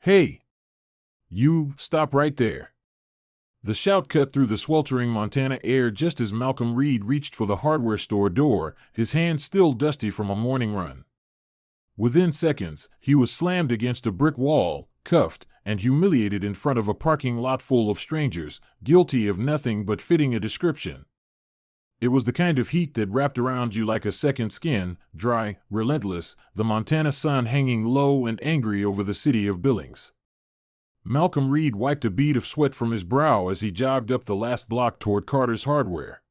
Hey! You, stop right there. The shout cut through the sweltering Montana air just as Malcolm Reed reached for the hardware store door, his hands still dusty from a morning run. Within seconds, he was slammed against a brick wall, cuffed, and humiliated in front of a parking lot full of strangers, guilty of nothing but fitting a description. It was the kind of heat that wrapped around you like a second skin, dry, relentless, the Montana sun hanging low and angry over the city of Billings. Malcolm Reed wiped a bead of sweat from his brow as he jogged up the last block toward Carter's Hardware.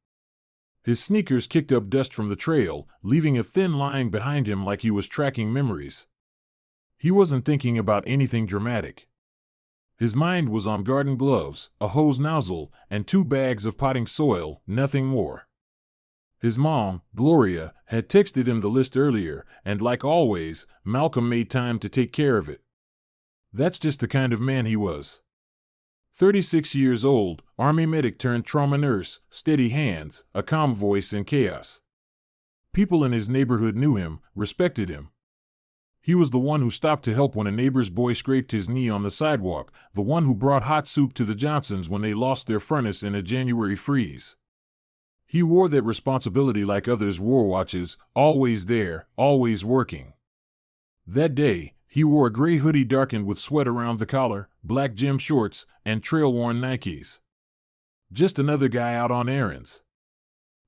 His sneakers kicked up dust from the trail, leaving a thin line behind him like he was tracking memories. He wasn't thinking about anything dramatic. His mind was on garden gloves, a hose nozzle, and 2 bags of potting soil, nothing more. His mom, Gloria, had texted him the list earlier, and like always, Malcolm made time to take care of it. That's just the kind of man he was. 36 years old, Army medic turned trauma nurse, steady hands, a calm voice in chaos. People in his neighborhood knew him, respected him. He was the one who stopped to help when a neighbor's boy scraped his knee on the sidewalk, the one who brought hot soup to the Johnsons when they lost their furnace in a January freeze. He wore that responsibility like others wore watches, always there, always working. That day, he wore a gray hoodie darkened with sweat around the collar, black gym shorts, and trail-worn Nikes. Just another guy out on errands.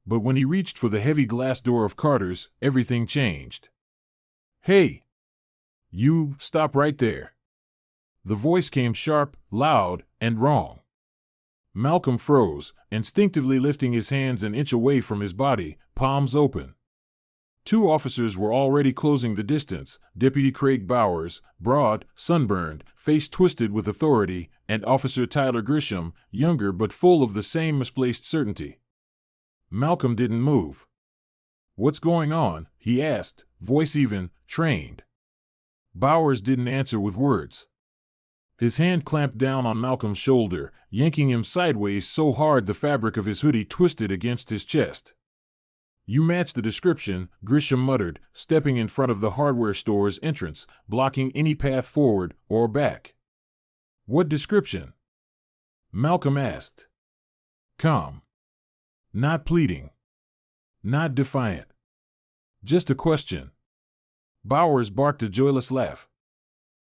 But when he reached for the heavy glass door of Carter's, everything changed. Hey! You, stop right there. The voice came sharp, loud, and wrong. Malcolm froze, instinctively lifting his hands an inch away from his body, palms open. 2 officers were already closing the distance, Deputy Craig Bowers, broad, sunburned, face twisted with authority, and Officer Tyler Grisham, younger but full of the same misplaced certainty. Malcolm didn't move. "What's going on?" he asked, voice even, trained. Bowers didn't answer with words. His hand clamped down on Malcolm's shoulder, yanking him sideways so hard the fabric of his hoodie twisted against his chest. "You match the description," Grisham muttered, stepping in front of the hardware store's entrance, blocking any path forward or back. "What description?" Malcolm asked. Calm. Not pleading. Not defiant. Just a question. Bowers barked a joyless laugh.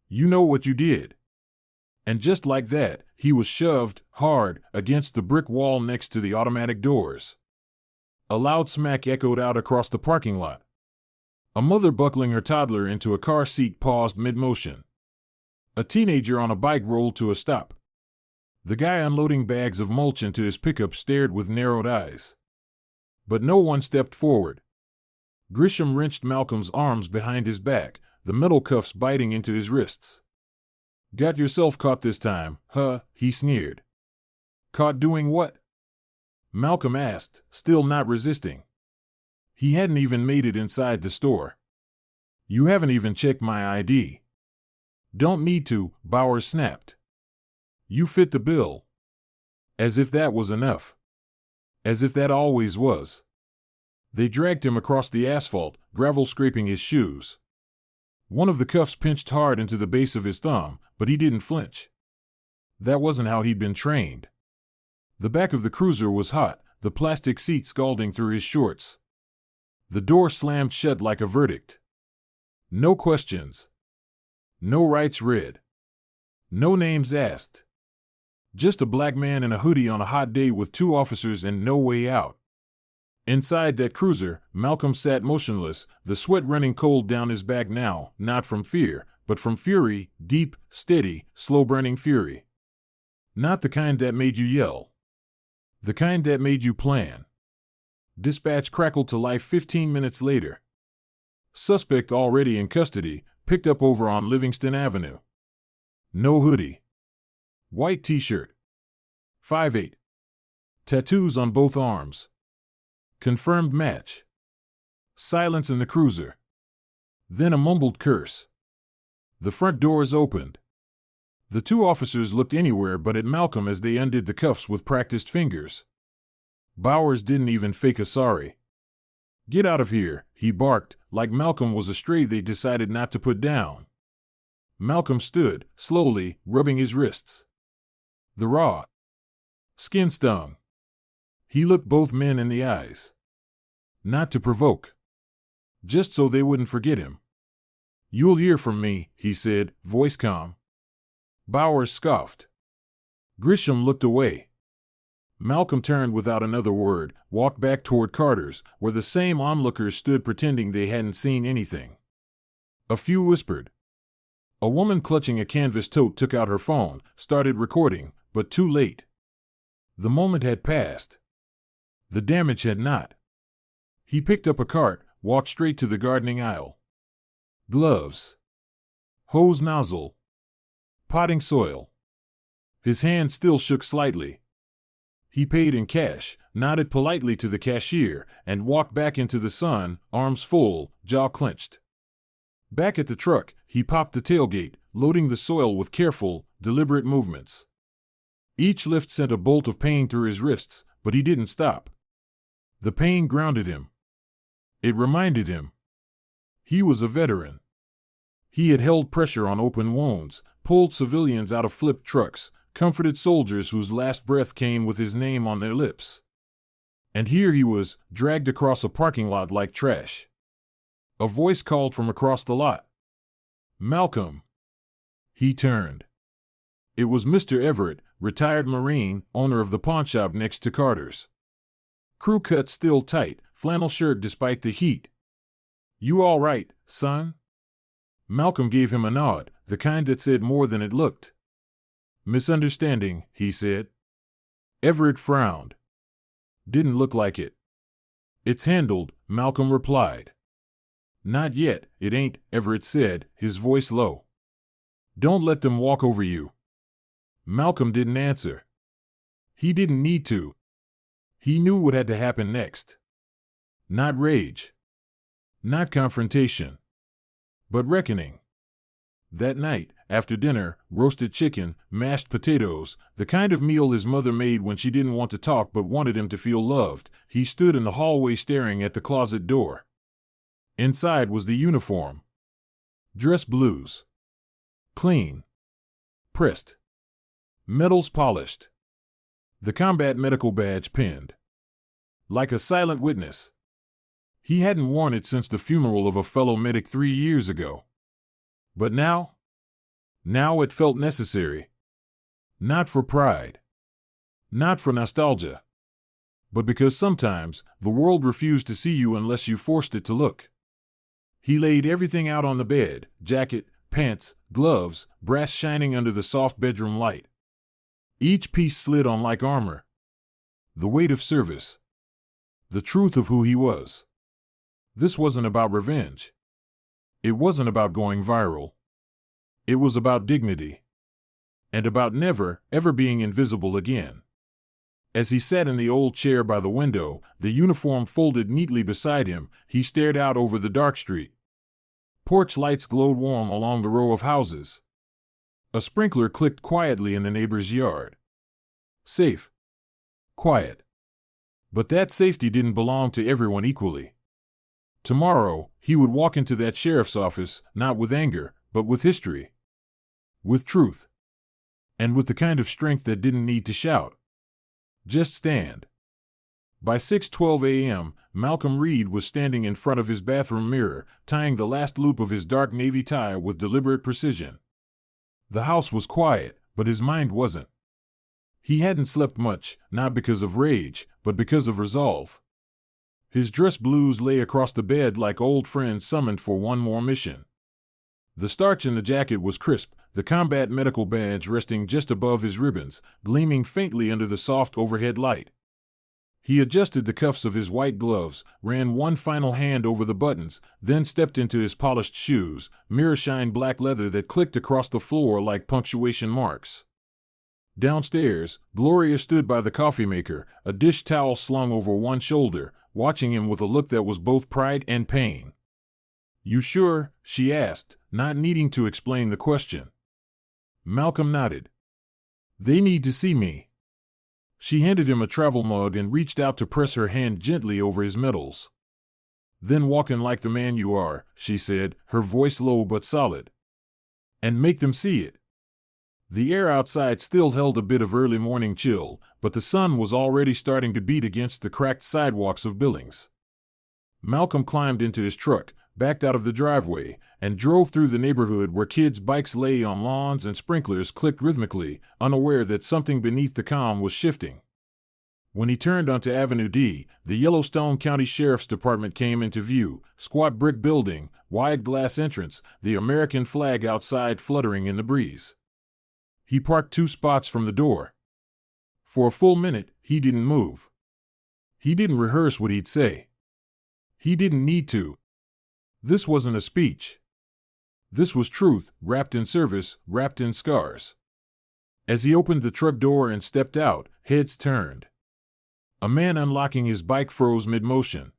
"You know what you did." And just like that, he was shoved, hard, against the brick wall next to the automatic doors. A loud smack echoed out across the parking lot. A mother buckling her toddler into a car seat paused mid-motion. A teenager on a bike rolled to a stop. The guy unloading bags of mulch into his pickup stared with narrowed eyes. But no one stepped forward. Grisham wrenched Malcolm's arms behind his back, the metal cuffs biting into his wrists. "Got yourself caught this time, huh?" he sneered. "Caught doing what?" Malcolm asked, still not resisting. He hadn't even made it inside the store. "You haven't even checked my ID." "Don't need to," Bowers snapped. "You fit the bill." As if that was enough. As if that always was. They dragged him across the asphalt, gravel scraping his shoes. One of the cuffs pinched hard into the base of his thumb, but he didn't flinch. That wasn't how he'd been trained. The back of the cruiser was hot, the plastic seat scalding through his shorts. The door slammed shut like a verdict. No questions. No rights read. No names asked. Just a black man in a hoodie on a hot day with 2 officers and no way out. Inside that cruiser, Malcolm sat motionless, the sweat running cold down his back now, not from fear, but from fury, deep, steady, slow-burning fury. Not the kind that made you yell. The kind that made you plan. Dispatch crackled to life 15 minutes later. Suspect already in custody, picked up over on Livingston Avenue. No hoodie. White t-shirt. 5'8". Tattoos on both arms. Confirmed match. Silence in the cruiser. Then a mumbled curse. The front doors opened. The 2 officers looked anywhere but at Malcolm as they undid the cuffs with practiced fingers. Bowers didn't even fake a sorry. "Get out of here," he barked, like Malcolm was a stray they decided not to put down. Malcolm stood, slowly, rubbing his wrists. The raw skin stung. He looked both men in the eyes. Not to provoke. Just so they wouldn't forget him. "You'll hear from me," he said, voice calm. Bowers scoffed. Grisham looked away. Malcolm turned without another word, walked back toward Carter's, where the same onlookers stood pretending they hadn't seen anything. A few whispered. A woman clutching a canvas tote took out her phone, started recording, but too late. The moment had passed. The damage had not. He picked up a cart, walked straight to the gardening aisle. Gloves. Hose nozzle. Potting soil. His hand still shook slightly. He paid in cash, nodded politely to the cashier, and walked back into the sun, arms full, jaw clenched. Back at the truck, he popped the tailgate, loading the soil with careful, deliberate movements. Each lift sent a bolt of pain through his wrists, but he didn't stop. The pain grounded him. It reminded him. He was a veteran. He had held pressure on open wounds, pulled civilians out of flipped trucks, comforted soldiers whose last breath came with his name on their lips. And here he was, dragged across a parking lot like trash. A voice called from across the lot. "Malcolm." He turned. It was Mr. Everett, retired Marine, owner of the pawnshop next to Carter's. Crew cut still tight, flannel shirt despite the heat. "You all right, son?" Malcolm gave him a nod, the kind that said more than it looked. "Misunderstanding," he said. Everett frowned. "Didn't look like it." "It's handled," Malcolm replied. "Not yet, it ain't," Everett said, his voice low. "Don't let them walk over you." Malcolm didn't answer. He didn't need to. He knew what had to happen next. Not rage. Not confrontation. But reckoning. That night, after dinner, roasted chicken, mashed potatoes, the kind of meal his mother made when she didn't want to talk but wanted him to feel loved, he stood in the hallway staring at the closet door. Inside was the uniform. Dress blues. Clean. Pressed. Medals polished. The combat medical badge pinned. Like a silent witness. He hadn't worn it since the funeral of a fellow medic 3 years ago. But now it felt necessary. Not for pride. Not for nostalgia. But because sometimes the world refused to see you unless you forced it to look. He laid everything out on the bed, jacket, pants, gloves, brass shining under the soft bedroom light. Each piece slid on like armor. The weight of service. The truth of who he was. This wasn't about revenge. It wasn't about going viral. It was about dignity. And about never, ever being invisible again. As he sat in the old chair by the window, the uniform folded neatly beside him, he stared out over the dark street. Porch lights glowed warm along the row of houses. A sprinkler clicked quietly in the neighbor's yard. Safe. Quiet. But that safety didn't belong to everyone equally. Tomorrow, he would walk into that sheriff's office, not with anger, but with history. With truth. And with the kind of strength that didn't need to shout. Just stand. By 6:12 a.m., Malcolm Reed was standing in front of his bathroom mirror, tying the last loop of his dark navy tie with deliberate precision. The house was quiet, but his mind wasn't. He hadn't slept much, not because of rage, but because of resolve. His dress blues lay across the bed like old friends summoned for one more mission. The starch in the jacket was crisp, the combat medical badge resting just above his ribbons, gleaming faintly under the soft overhead light. He adjusted the cuffs of his white gloves, ran one final hand over the buttons, then stepped into his polished shoes, mirror-shine black leather that clicked across the floor like punctuation marks. Downstairs, Gloria stood by the coffee maker, a dish towel slung over one shoulder, watching him with a look that was both pride and pain. "You sure?" she asked, not needing to explain the question. Malcolm nodded. "They need to see me." She handed him a travel mug and reached out to press her hand gently over his medals. "Then walking like the man you are," she said, her voice low but solid. and make them see it. The air outside still held a bit of early morning chill, but the sun was already starting to beat against the cracked sidewalks of Billings. Malcolm climbed into his truck, backed out of the driveway, and drove through the neighborhood where kids' bikes lay on lawns and sprinklers clicked rhythmically, unaware that something beneath the calm was shifting. When he turned onto Avenue D, the Yellowstone County Sheriff's Department came into view, squat brick building, wide glass entrance, the American flag outside fluttering in the breeze. He parked 2 spots from the door. For a full minute, he didn't move. He didn't rehearse what he'd say. He didn't need to. This wasn't a speech. This was truth, wrapped in service, wrapped in scars. As he opened the truck door and stepped out, heads turned. A man unlocking his bike froze mid-motion.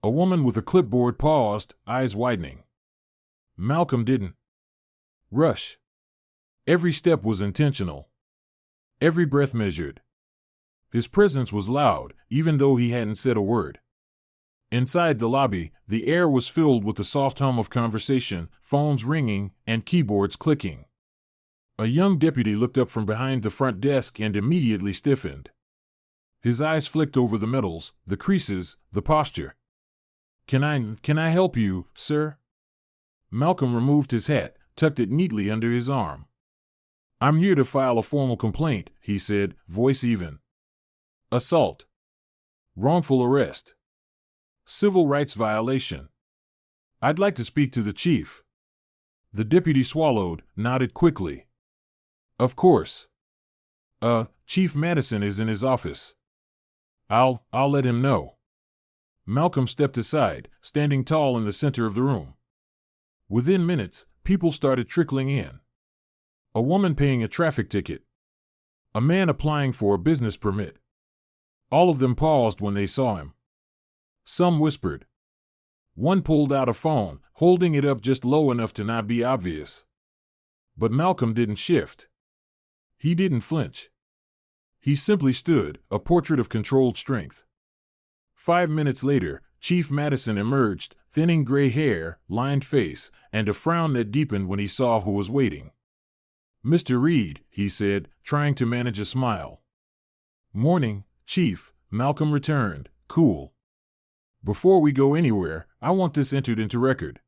A woman with a clipboard paused, eyes widening. Malcolm didn't rush. Every step was intentional. Every breath measured. His presence was loud, even though he hadn't said a word. Inside the lobby, the air was filled with the soft hum of conversation, phones ringing, and keyboards clicking. A young deputy looked up from behind the front desk and immediately stiffened. His eyes flicked over the medals, the creases, the posture. Can I help you, sir?" Malcolm removed his hat, tucked it neatly under his arm. "I'm here to file a formal complaint," he said, voice even. "Assault. Wrongful arrest. Civil rights violation. I'd like to speak to the chief." The deputy swallowed, nodded quickly. "Of course. Chief Madison is in his office. I'll let him know." Malcolm stepped aside, standing tall in the center of the room. Within minutes, people started trickling in. A woman paying a traffic ticket. A man applying for a business permit. All of them paused when they saw him. Some whispered. One pulled out a phone, holding it up just low enough to not be obvious. But Malcolm didn't shift. He didn't flinch. He simply stood, a portrait of controlled strength. 5 minutes later, Chief Madison emerged, thinning gray hair, lined face, and a frown that deepened when he saw who was waiting. "Mr. Reed," he said, trying to manage a smile. "Morning, Chief," Malcolm returned, cool. "Before we go anywhere, I want this entered into record."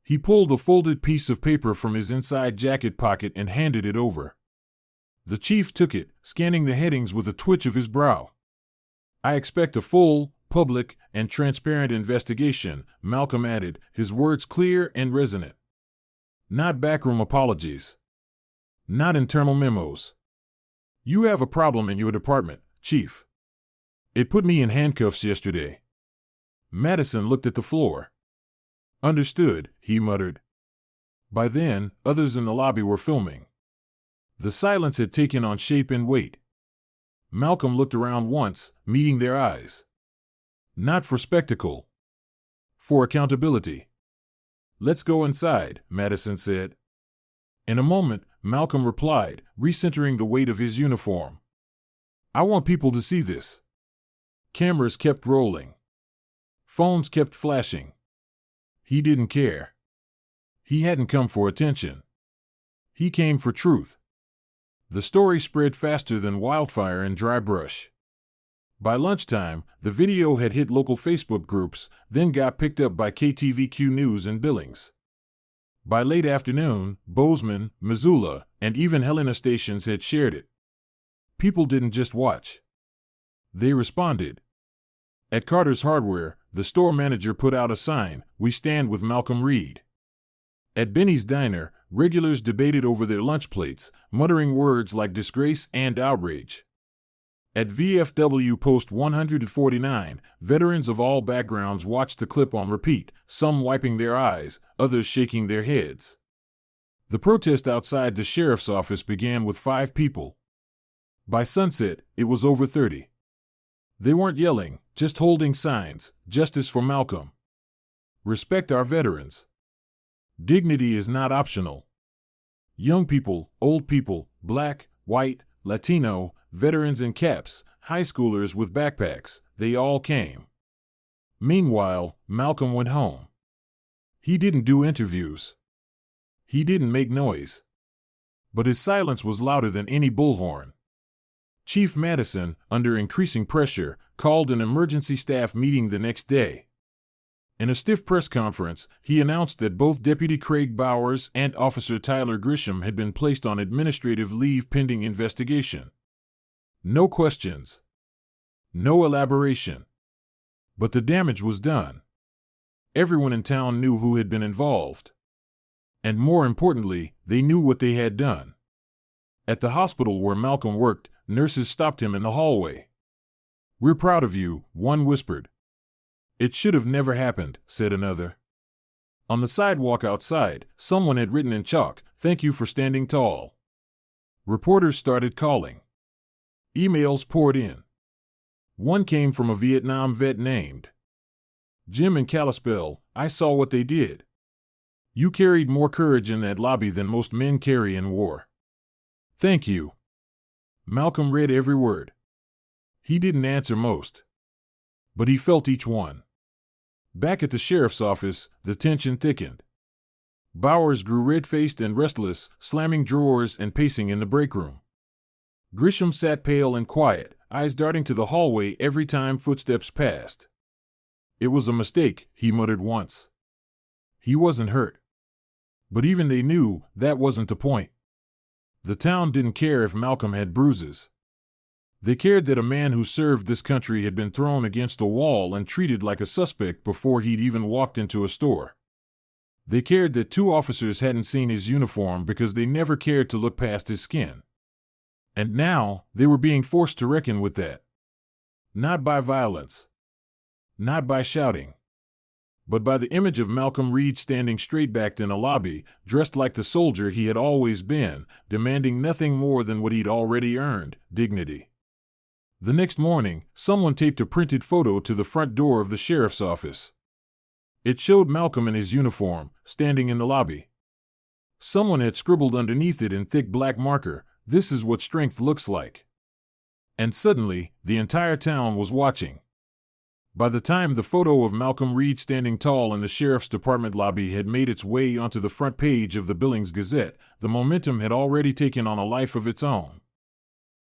He pulled a folded piece of paper from his inside jacket pocket and handed it over. The chief took it, scanning the headings with a twitch of his brow. "I expect a full, public, and transparent investigation," Malcolm added, his words clear and resonant. "Not backroom apologies. Not internal memos. You have a problem in your department, Chief. It put me in handcuffs yesterday." Madison looked at the floor. "Understood," he muttered. By then, others in the lobby were filming. The silence had taken on shape and weight. Malcolm looked around once, meeting their eyes. Not for spectacle. For accountability. "Let's go inside," Madison said. In a moment, Malcolm replied, recentering the weight of his uniform. "I want people to see this." Cameras kept rolling. Phones kept flashing. He didn't care. He hadn't come for attention. He came for truth. The story spread faster than wildfire in dry brush. By lunchtime, the video had hit local Facebook groups, then got picked up by KTVQ News in Billings. By late afternoon, Bozeman, Missoula, and even Helena stations had shared it. People didn't just watch. They responded. At Carter's Hardware, the store manager put out a sign, "We stand with Malcolm Reed." At Benny's Diner, regulars debated over their lunch plates, muttering words like disgrace and outrage. At VFW Post 149, veterans of all backgrounds watched the clip on repeat, some wiping their eyes, others shaking their heads. The protest outside the sheriff's office began with 5 people. By sunset, it was over 30. They weren't yelling, just holding signs, "Justice for Malcolm." "Respect our veterans." Dignity is not optional. Young people, old people, black, white, Latino, veterans in caps, high schoolers with backpacks, they all came. Meanwhile, Malcolm went home. He didn't do interviews. He didn't make noise, but his silence was louder than any bullhorn. Chief Madison, under increasing pressure, called an emergency staff meeting the next day. In a stiff press conference, he announced that both Deputy Craig Bowers and Officer Tyler Grisham had been placed on administrative leave pending investigation. No questions. No elaboration. But the damage was done. Everyone in town knew who had been involved. And more importantly, they knew what they had done. At the hospital where Malcolm worked, nurses stopped him in the hallway. "We're proud of you," one whispered. "It should have never happened," said another. On the sidewalk outside, someone had written in chalk, "Thank you for standing tall." Reporters started calling. Emails poured in. One came from a Vietnam vet named Jim in Kalispell. "I saw what they did. You carried more courage in that lobby than most men carry in war. Thank you." Malcolm read every word. He didn't answer most, but he felt each one. Back at the sheriff's office, the tension thickened. Bowers grew red-faced and restless, slamming drawers and pacing in the break room. Grisham sat pale and quiet, eyes darting to the hallway every time footsteps passed. "It was a mistake," he muttered once. He wasn't hurt. But even they knew that wasn't the point. The town didn't care if Malcolm had bruises. They cared that a man who served this country had been thrown against a wall and treated like a suspect before he'd even walked into a store. They cared that two officers hadn't seen his uniform because they never cared to look past his skin. And now, they were being forced to reckon with that. Not by violence. Not by shouting. But by the image of Malcolm Reed standing straight-backed in a lobby, dressed like the soldier he had always been, demanding nothing more than what he'd already earned, dignity. The next morning, someone taped a printed photo to the front door of the sheriff's office. It showed Malcolm in his uniform, standing in the lobby. Someone had scribbled underneath it in thick black marker, "This is what strength looks like." And suddenly, the entire town was watching. By the time the photo of Malcolm Reed standing tall in the sheriff's department lobby had made its way onto the front page of the Billings Gazette, the momentum had already taken on a life of its own.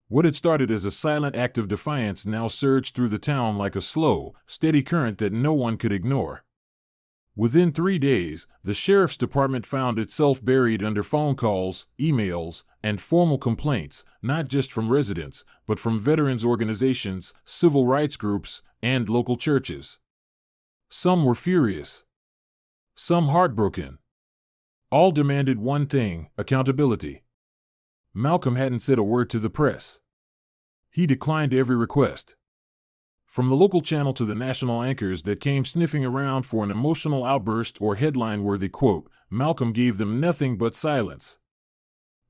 What had started as a silent act of defiance now surged through the town like a slow, steady current that no one could ignore. Within 3 days, the sheriff's department found itself buried under phone calls, emails, and formal complaints, not just from residents, but from veterans organizations, civil rights groups, and local churches. Some were furious. Some heartbroken. All demanded one thing: accountability. Malcolm hadn't said a word to the press. He declined every request. From the local channel to the national anchors that came sniffing around for an emotional outburst or headline-worthy quote, Malcolm gave them nothing but silence.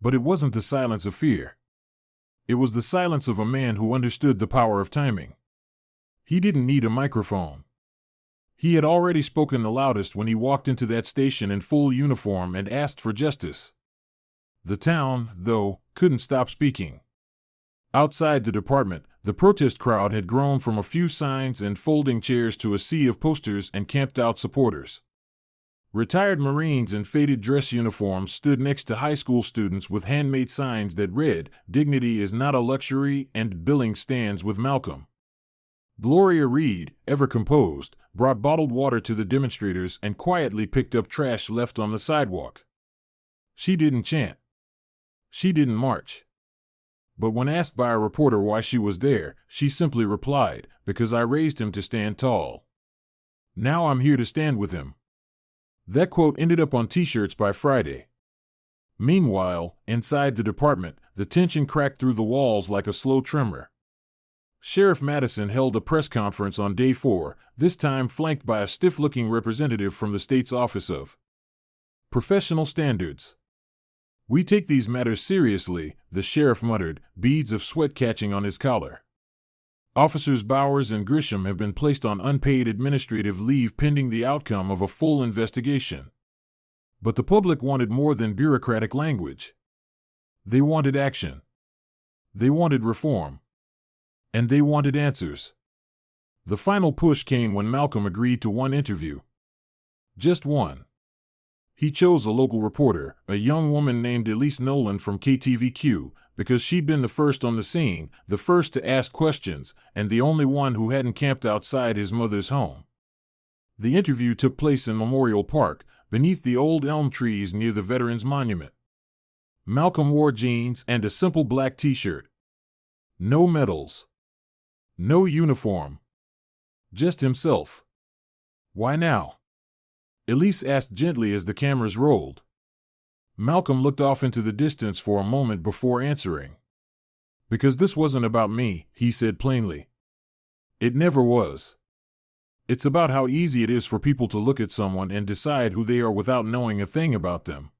But it wasn't the silence of fear. It was the silence of a man who understood the power of timing. He didn't need a microphone. He had already spoken the loudest when he walked into that station in full uniform and asked for justice. The town, though, couldn't stop speaking. Outside the department, the protest crowd had grown from a few signs and folding chairs to a sea of posters and camped-out supporters. Retired Marines in faded dress uniforms stood next to high school students with handmade signs that read, "Dignity is not a luxury," and "Billings stands with Malcolm." Gloria Reed, ever composed, brought bottled water to the demonstrators and quietly picked up trash left on the sidewalk. She didn't chant. She didn't march. But when asked by a reporter why she was there, she simply replied, "Because I raised him to stand tall. Now I'm here to stand with him." That quote ended up on t-shirts by Friday. Meanwhile, inside the department, the tension cracked through the walls like a slow tremor. Sheriff Madison held a press conference on day 4, this time flanked by a stiff-looking representative from the state's Office of Professional Standards. "We take these matters seriously," the sheriff muttered, beads of sweat catching on his collar. "Officers Bowers and Grisham have been placed on unpaid administrative leave pending the outcome of a full investigation." But the public wanted more than bureaucratic language. They wanted action. They wanted reform. And they wanted answers. The final push came when Malcolm agreed to one interview. Just one. He chose a local reporter, a young woman named Elise Nolan from KTVQ, because she'd been the first on the scene, the first to ask questions, and the only one who hadn't camped outside his mother's home. The interview took place in Memorial Park, beneath the old elm trees near the Veterans Monument. Malcolm wore jeans and a simple black t-shirt. No medals. No uniform. Just himself. "Why now?" Elise asked gently as the cameras rolled. Malcolm looked off into the distance for a moment before answering. "Because this wasn't about me," he said plainly. "It never was. It's about how easy it is for people to look at someone and decide who they are without knowing a thing about them.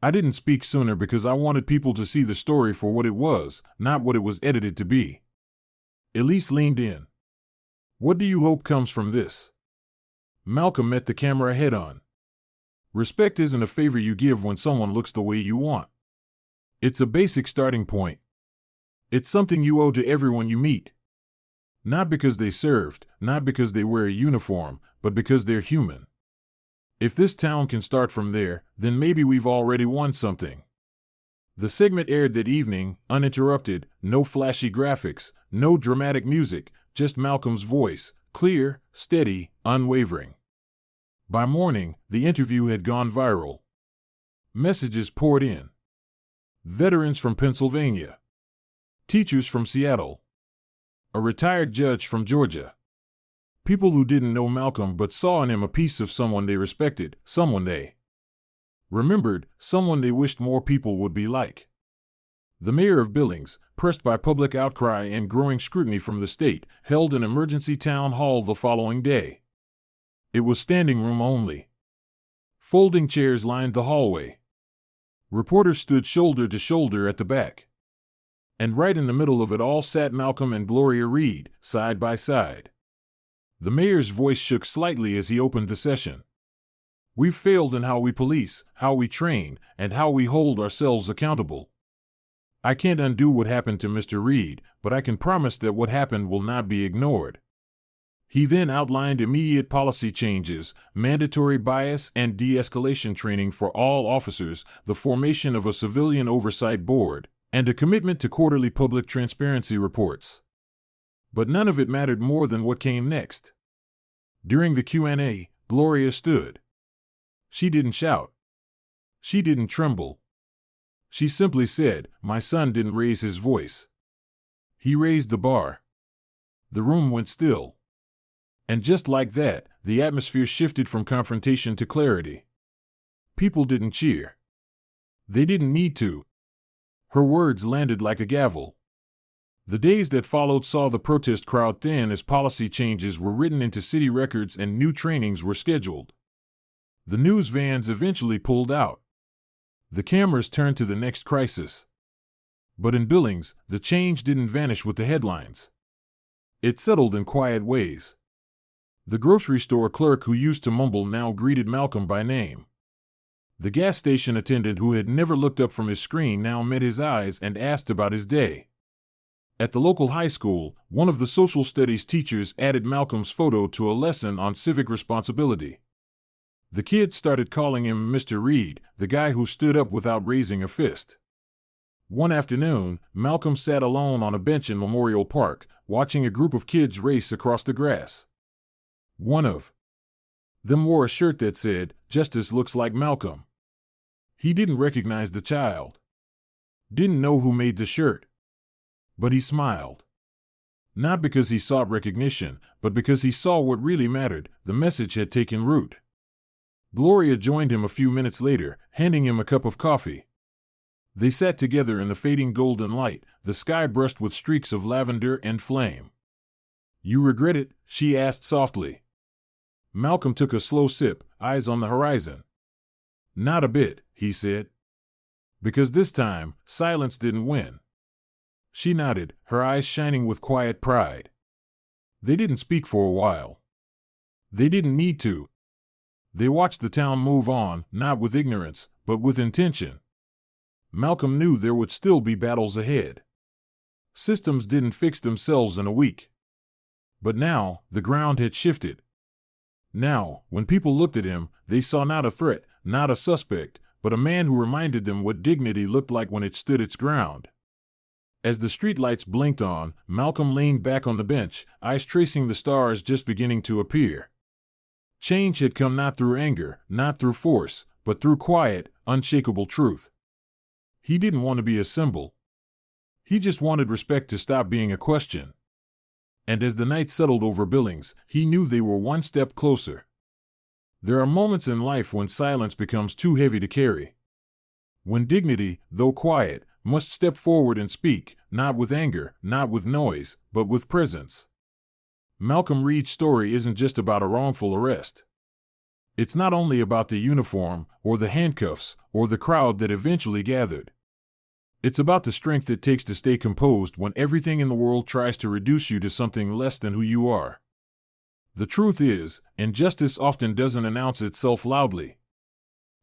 I didn't speak sooner because I wanted people to see the story for what it was, not what it was edited to be." Elise leaned in. "What do you hope comes from this?" Malcolm met the camera head-on. "Respect isn't a favor you give when someone looks the way you want. It's a basic starting point. It's something you owe to everyone you meet. Not because they served, not because they wear a uniform, but because they're human. If this town can start from there, then maybe we've already won something." The segment aired that evening, uninterrupted, no flashy graphics, no dramatic music, just Malcolm's voice, clear, steady, unwavering. By morning, the interview had gone viral. Messages poured in. Veterans from Pennsylvania. Teachers from Seattle. A retired judge from Georgia. People who didn't know Malcolm but saw in him a piece of someone they respected, someone they remembered, someone they wished more people would be like. The mayor of Billings, pressed by public outcry and growing scrutiny from the state, held an emergency town hall the following day. It was standing room only. Folding chairs lined the hallway. Reporters stood shoulder to shoulder at the back. And right in the middle of it all sat Malcolm and Gloria Reed, side by side. The mayor's voice shook slightly as he opened the session. "We've failed in how we police, how we train, and how we hold ourselves accountable. I can't undo what happened to Mr. Reed, but I can promise that what happened will not be ignored." He then outlined immediate policy changes, mandatory bias and de-escalation training for all officers, the formation of a civilian oversight board, and a commitment to quarterly public transparency reports. But none of it mattered more than what came next. During the Q&A, Gloria stood. She didn't shout. She didn't tremble. She simply said, "My son didn't raise his voice. He raised the bar." The room went still. And just like that, the atmosphere shifted from confrontation to clarity. People didn't cheer. They didn't need to. Her words landed like a gavel. The days that followed saw the protest crowd thin as policy changes were written into city records and new trainings were scheduled. The news vans eventually pulled out. The cameras turned to the next crisis. But in Billings, the change didn't vanish with the headlines. It settled in quiet ways. The grocery store clerk who used to mumble now greeted Malcolm by name. The gas station attendant who had never looked up from his screen now met his eyes and asked about his day. At the local high school, one of the social studies teachers added Malcolm's photo to a lesson on civic responsibility. The kids started calling him Mr. Reed, the guy who stood up without raising a fist. One afternoon, Malcolm sat alone on a bench in Memorial Park, watching a group of kids race across the grass. One of them wore a shirt that said, "Justice looks like Malcolm." He didn't recognize the child. Didn't know who made the shirt. But he smiled. Not because he sought recognition, but because he saw what really mattered. The message had taken root. Gloria joined him a few minutes later, handing him a cup of coffee. They sat together in the fading golden light, the sky brushed with streaks of lavender and flame. "You regret it?" she asked softly. Malcolm took a slow sip, eyes on the horizon. "Not a bit," he said. "Because this time, silence didn't win." She nodded, her eyes shining with quiet pride. They didn't speak for a while. They didn't need to. They watched the town move on, not with ignorance, but with intention. Malcolm knew there would still be battles ahead. Systems didn't fix themselves in a week. But now, the ground had shifted. Now, when people looked at him, they saw not a threat, not a suspect, but a man who reminded them what dignity looked like when it stood its ground. As the streetlights blinked on, Malcolm leaned back on the bench, eyes tracing the stars just beginning to appear. Change had come not through anger, not through force, but through quiet, unshakable truth. He didn't want to be a symbol. He just wanted respect to stop being a question. And as the night settled over Billings, he knew they were one step closer. There are moments in life when silence becomes too heavy to carry. When dignity, though quiet, must step forward and speak, not with anger, not with noise, but with presence. Malcolm Reed's story isn't just about a wrongful arrest. It's not only about the uniform, or the handcuffs, or the crowd that eventually gathered. It's about the strength it takes to stay composed when everything in the world tries to reduce you to something less than who you are. The truth is, injustice often doesn't announce itself loudly.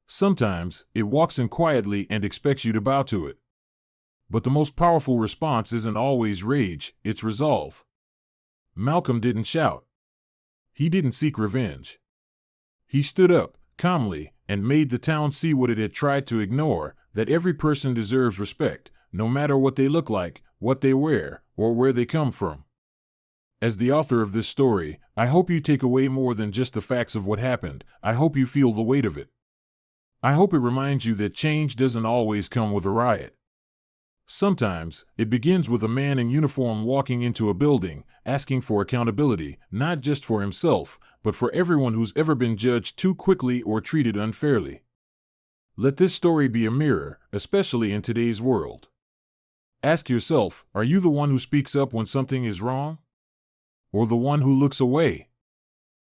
Sometimes, it walks in quietly and expects you to bow to it. But the most powerful response isn't always rage, it's resolve. Malcolm didn't shout. He didn't seek revenge. He stood up, calmly, and made the town see what it had tried to ignore, that every person deserves respect, no matter what they look like, what they wear, or where they come from. As the author of this story, I hope you take away more than just the facts of what happened. I hope you feel the weight of it. I hope it reminds you that change doesn't always come with a riot. Sometimes, it begins with a man in uniform walking into a building, asking for accountability, not just for himself, but for everyone who's ever been judged too quickly or treated unfairly. Let this story be a mirror, especially in today's world. Ask yourself, are you the one who speaks up when something is wrong? Or the one who looks away?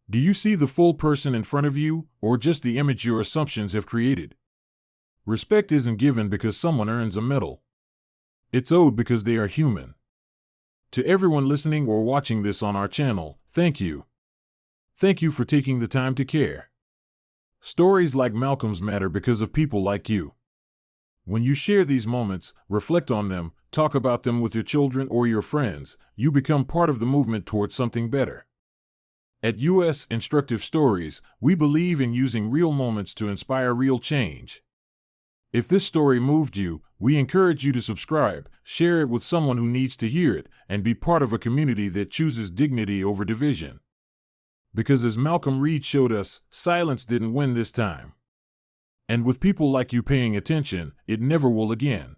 Do you see the full person in front of you, or just the image your assumptions have created? Respect isn't given because someone earns a medal. It's owed because they are human. To everyone listening or watching this on our channel, thank you. Thank you for taking the time to care. Stories like Malcolm's matter because of people like you. When you share these moments, reflect on them, talk about them with your children or your friends, you become part of the movement towards something better. At US Instructive Stories, we believe in using real moments to inspire real change. If this story moved you, we encourage you to subscribe, share it with someone who needs to hear it, and be part of a community that chooses dignity over division. Because as Malcolm Reed showed us, silence didn't win this time. And with people like you paying attention, it never will again.